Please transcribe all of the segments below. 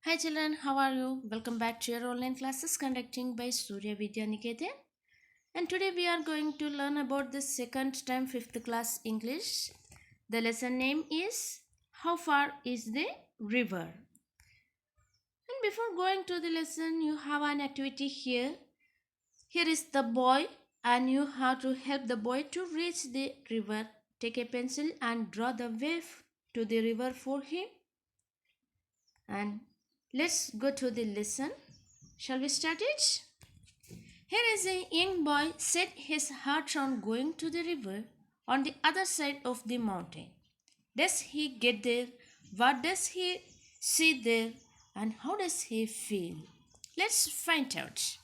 Hi children, how are you? Welcome back to your online classes conducting by Surya Vidya Niketan. And today we are going to learn about the second time 5th class English. The lesson name is How Far is the River? And before going to the lesson, you have an activity here. Here is the boy and you have to help the boy to reach the river. Take a pencil and draw the wave to the river for him. And let's go to the lesson. Shall we start it? Here is a young boy set his heart on going to the river on the other side of the mountain. Does he get there? What does he see there? And how does he feel? Let's find out.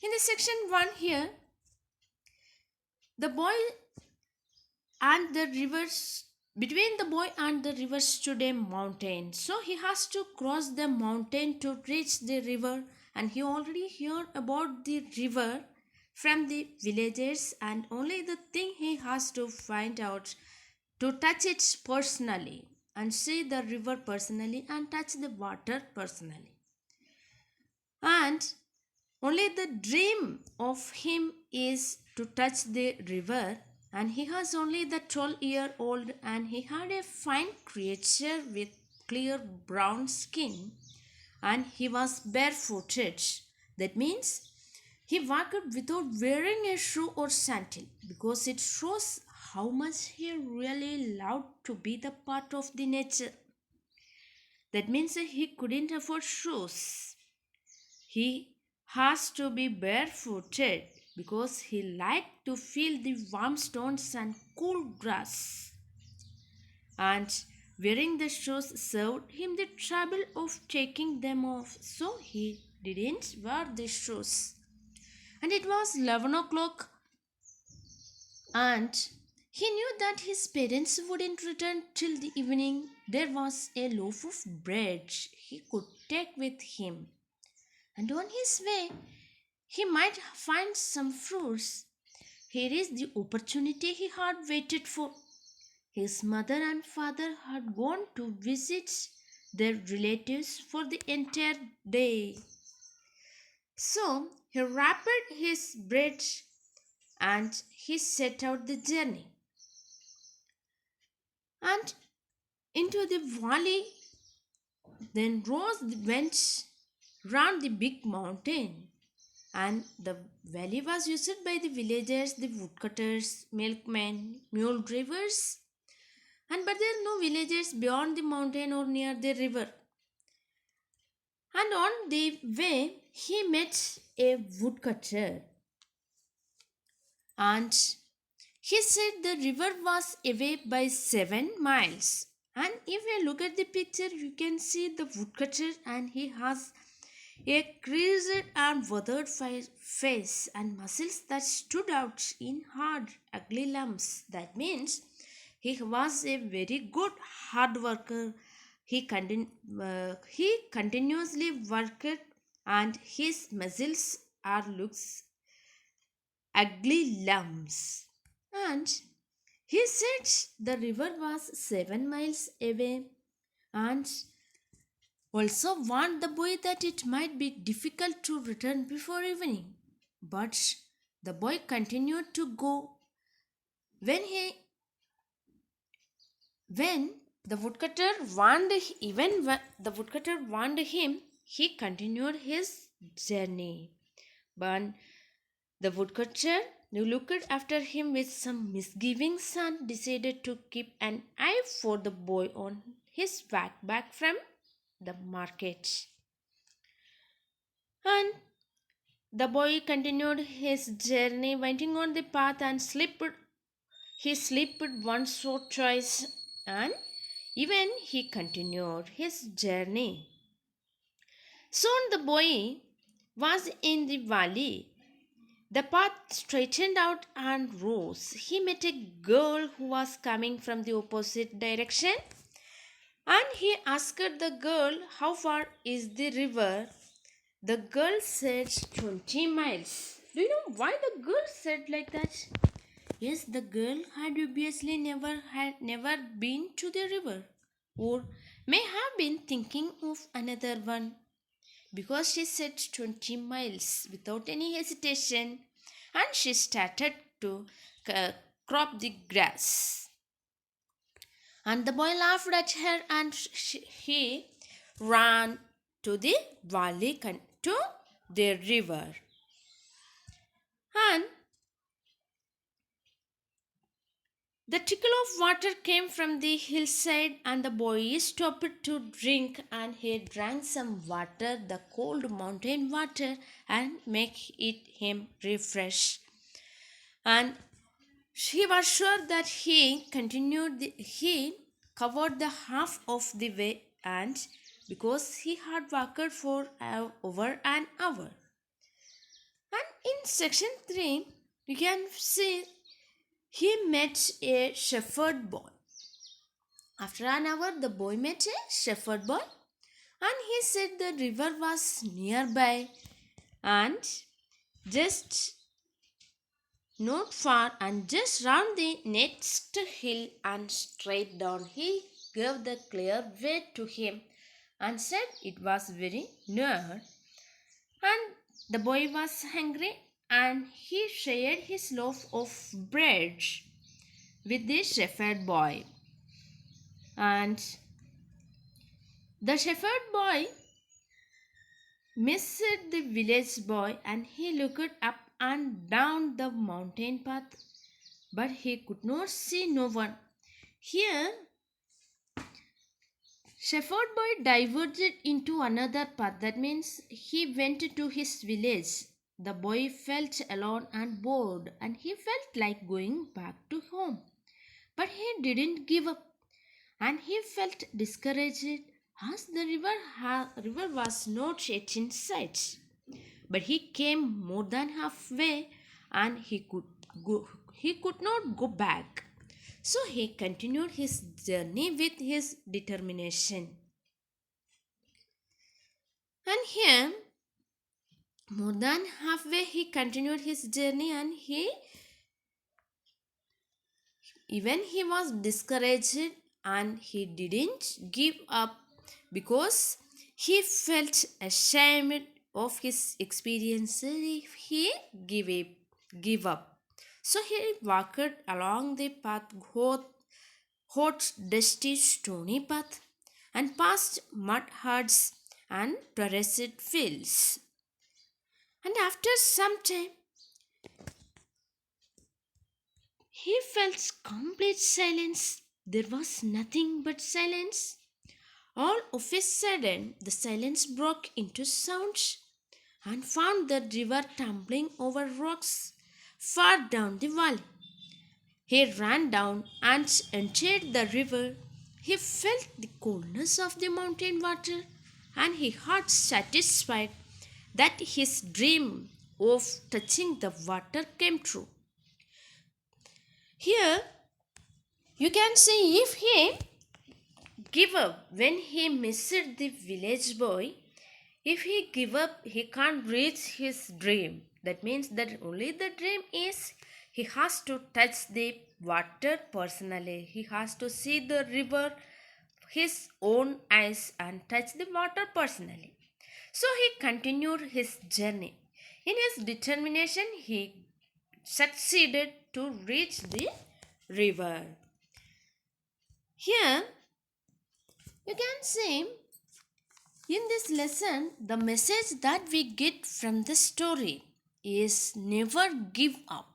In the section 1 here, the boy and the rivers between the boy and the river stood a mountain, so he has to cross the mountain to reach the river, and he already heard about the river from the villagers, and only the thing he has to find out to touch it personally and see the river personally and touch the water personally. And only the dream of him is to touch the river, and he was only the 12-year-old, and he had a fine creature with clear brown skin, and he was barefooted. That means he walked without wearing a shoe or sandal because it shows how much he really loved to be the part of the nature. That means he couldn't afford shoes. He has to be barefooted because he liked to feel the warm stones and cool grass. And wearing the shoes saved him the trouble of taking them off, so he didn't wear the shoes. And it was 11 o'clock, and he knew that his parents wouldn't return till the evening. There was a loaf of bread he could take with him, and on his way he might find some fruits. Here is the opportunity he had waited for. His mother and father had gone to visit their relatives for the entire day. So he wrapped his bread and he set out the journey. And into the valley, then Rose went round the big mountain. And the valley was used by the villagers, the woodcutters, milkmen, mule drivers, and but there are no villagers beyond the mountain or near the river. And on the way, he met a woodcutter, and he said the river was away by 7 miles. And if you look at the picture, you can see the woodcutter, and he has a creased and withered face and muscles that stood out in hard, ugly lumps. That means he was a very good hard worker. He continuously worked, and his muscles are looks ugly lumps. And he said the river was 7 miles away, and also warned the boy that it might be difficult to return before evening. But the boy continued to go. When he when the woodcutter warned even when the woodcutter warned him, he continued his journey. But the woodcutter looked after him with some misgivings and decided to keep an eye for the boy on his back from the market. And the boy continued his journey, winding on the path and slipped. He slipped once or twice, and even he continued his journey. Soon the boy was in the valley. The path straightened out and rose. He met a girl who was coming from the opposite direction, and he asked the girl, "How far is the river?" The girl said 20 miles. Do you know why the girl said like that? Yes, the girl had obviously never been to the river or may have been thinking of another one because she said 20 miles without any hesitation and she started to uh, crop the grass. And the boy laughed at her and he ran to the valley to the river. And the trickle of water came from the hillside, and the boy stopped to drink. And he drank some water, the cold mountain water, and make it him refresh. And he was sure that he covered the half of the way, and because he had walked for over an hour. And in section 3, you can see he met a shepherd boy. After an hour, the boy met a shepherd boy and he said the river was nearby and just not far and just round the next hill and straight down. He gave the clear way to him and said it was very near. And the boy was hungry and he shared his loaf of bread with the shepherd boy. And the shepherd boy missed the village boy and he looked up and down the mountain path, but he could not see no one. Here, shepherd boy diverged into another path. That means he went to his village. The boy felt alone and bored and he felt like going back to home. But he didn't give up and he felt discouraged as the river was not yet in sight. But he came more than halfway and he could not go back. So he continued his journey with his determination. And here, more than halfway, he continued his journey and he was discouraged and he didn't give up because he felt ashamed of his experience if he give up. So he walked along the path, hot, dusty, stony path, and past mud huts and terraced fields. And after some time, he felt complete silence. There was nothing but silence. All of a sudden, the silence broke into sounds and found the river tumbling over rocks far down the valley. He ran down and entered the river. He felt the coolness of the mountain water and he was satisfied that his dream of touching the water came true. Here you can see if he give up when he missed the village boy, if he give up he can't reach his dream. That means that only the dream is he has to touch the water personally. He has to see the river his own eyes and touch the water personally. So he continued his journey. In his determination, he succeeded to reach the river. Here you can see in this lesson the message that we get from the story is never give up.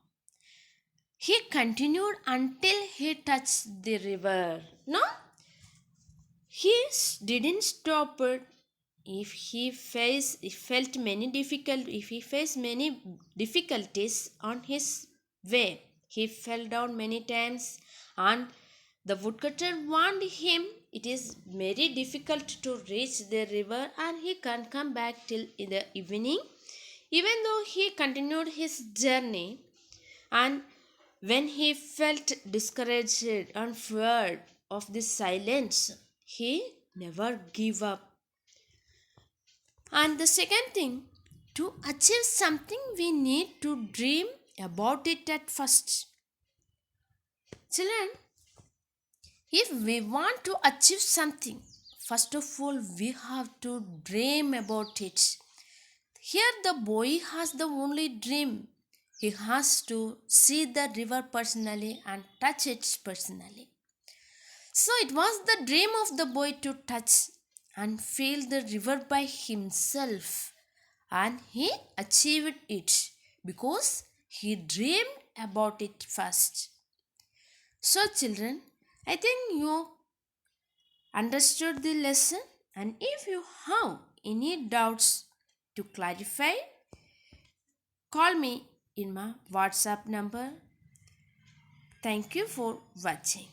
He continued until he touched the river. No, he didn't stop it. If he felt many difficulties on his way, he fell down many times, and the woodcutter warned him it is very difficult to reach the river and he can't come back till in the evening. Even though he continued his journey, and when he felt discouraged and feared of the silence, he never gave up. And the second thing, to achieve something, we need to dream about it at first. Children, if we want to achieve something, first of all, we have to dream about it. Here, the boy has the only dream. He has to see the river personally and touch it personally. So, it was the dream of the boy to touch and feel the river by himself, and he achieved it because he dreamed about it first. So, children, I think you understood the lesson, and if you have any doubts to clarify, call me in my WhatsApp number. Thank you for watching.